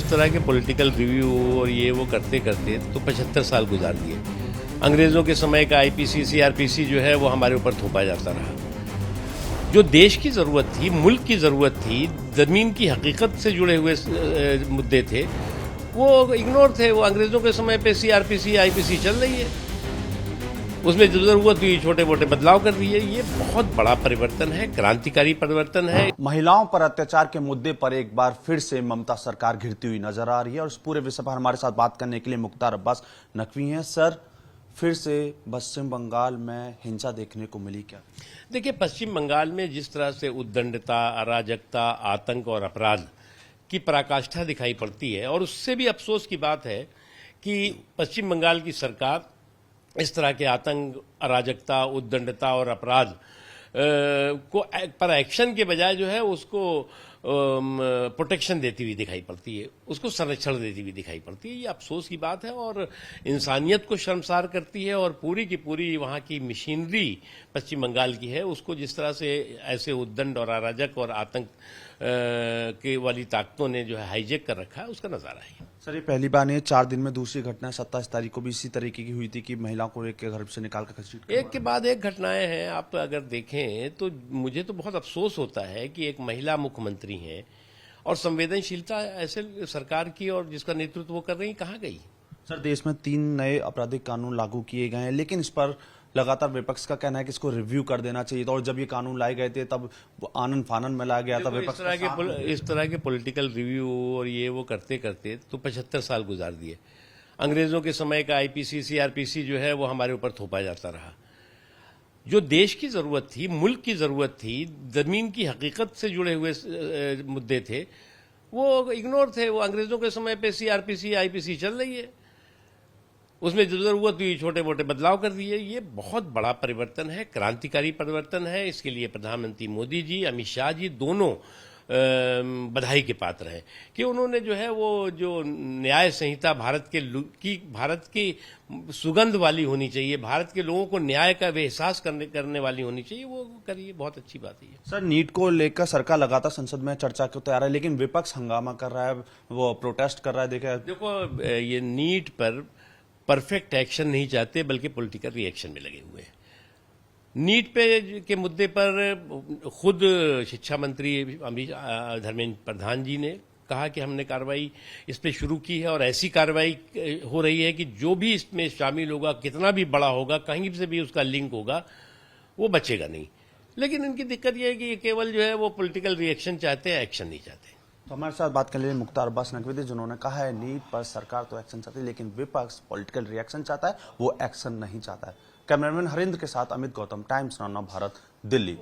इस तरह के पॉलिटिकल रिव्यू और ये वो करते करते तो 75 साल गुजार दिए। अंग्रेज़ों के समय का आईपीसी सीआरपीसी जो है वो हमारे ऊपर थोपा जाता रहा। जो देश की ज़रूरत थी, मुल्क की ज़रूरत थी, ज़मीन की हकीकत से जुड़े हुए मुद्दे थे, वो इग्नोर थे। वो अंग्रेज़ों के समय पे सीआरपीसी आईपीसी चल रही है, उसमें जो ज़रूरत हुई छोटे मोटे बदलाव कर दिए। ये बहुत बड़ा परिवर्तन है, क्रांतिकारी परिवर्तन है। महिलाओं पर अत्याचार के मुद्दे पर एक बार फिर से ममता सरकार घिरती हुई नजर आ रही है और इस पूरे विषय पर हमारे साथ बात करने के लिए मुख्तार अब्बास नकवी हैं। सर, फिर से पश्चिम बंगाल में हिंसा देखने को मिली क्या? देखिए, पश्चिम बंगाल में जिस तरह से उद्दंडता, अराजकता, आतंक और अपराध की पराकाष्ठा दिखाई पड़ती है, और उससे भी अफसोस की बात है कि पश्चिम बंगाल की सरकार इस तरह के आतंक, अराजकता, उद्दंडता और अपराध पर एक्शन के बजाय जो है उसको प्रोटेक्शन देती हुई दिखाई पड़ती है, उसको संरक्षण देती हुई दिखाई पड़ती है। ये अफसोस की बात है और इंसानियत को शर्मसार करती है। और पूरी की पूरी वहाँ की मशीनरी पश्चिम बंगाल की है, उसको जिस तरह से ऐसे उद्दंड और अराजक और आतंक के वाली ताकतों ने जो है हाईजेक कर रखा है, उसका नज़ारा है। सर, ये पहली बार नहीं, 4 दिन में दूसरी घटना 27 तारीख को भी इसी तरीके की हुई थी कि महिलाओं को एक के घर से निकाल कर घसीट कर एक के बाद एक घटनाएं हैं। आप अगर देखें तो मुझे तो बहुत अफसोस होता है कि एक महिला मुख्यमंत्री हैं और संवेदनशीलता ऐसे सरकार की और जिसका नेतृत्व वो कर रही, कहाँ गई? सर, देश में 3 नए आपराधिक कानून लागू किए गए हैं, लेकिन इस पर लगातार विपक्ष का कहना है कि इसको रिव्यू कर देना चाहिए था और जब ये कानून लाए गए थे तब आनन फानन में लाया गया था। विपक्ष इस तरह के पॉलिटिकल रिव्यू और ये वो करते करते तो 75 साल गुजार दिए। अंग्रेज़ों के समय का आईपीसी सीआरपीसी जो है वो हमारे ऊपर थोपा जाता रहा। जो देश की ज़रूरत थी, मुल्क की ज़रूरत थी, ज़मीन की हकीकत से जुड़े हुए मुद्दे थे, वो इग्नोर थे। वो अंग्रेज़ों के समय पे सीआरपीसी आईपीसी चल रही है, उसमें जो ज़रूरत हुई छोटे मोटे बदलाव कर दिए। ये बहुत बड़ा परिवर्तन है, क्रांतिकारी परिवर्तन है। इसके लिए प्रधानमंत्री मोदी जी, अमित शाह जी दोनों बधाई के पात्र हैं कि उन्होंने जो है वो जो न्याय संहिता भारत की सुगंध वाली होनी चाहिए, भारत के लोगों को न्याय का एहसास करने वाली होनी चाहिए, वो करिए। बहुत अच्छी बात है। सर, नीट को लेकर सरकार लगातार संसद में चर्चा को तैयार है, लेकिन विपक्ष हंगामा कर रहा है, वो प्रोटेस्ट कर रहा है। देखो, ये नीट पर परफेक्ट एक्शन नहीं चाहते, बल्कि पॉलिटिकल रिएक्शन में लगे हुए हैं। नीट पे के मुद्दे पर खुद शिक्षा मंत्री धर्मेंद्र प्रधान जी ने कहा कि हमने कार्रवाई इस पे शुरू की है और ऐसी कार्रवाई हो रही है कि जो भी इसमें शामिल होगा, कितना भी बड़ा होगा, कहीं से भी उसका लिंक होगा, वो बचेगा नहीं। लेकिन इनकी दिक्कत यह है कि ये केवल जो है वो पॉलिटिकल रिएक्शन चाहते हैं, एक्शन नहीं चाहते। तो हमारे साथ बात करने के लिए मुख्तार अब्बास नकवी थे, जिन्होंने कहा है नीट पर सरकार तो एक्शन चाहती है, लेकिन विपक्ष पॉलिटिकल रिएक्शन चाहता है, वो एक्शन नहीं चाहता है। कैमरामैन हरिंद्र के साथ अमित गौतम, टाइम्स नाउ भारत, दिल्ली।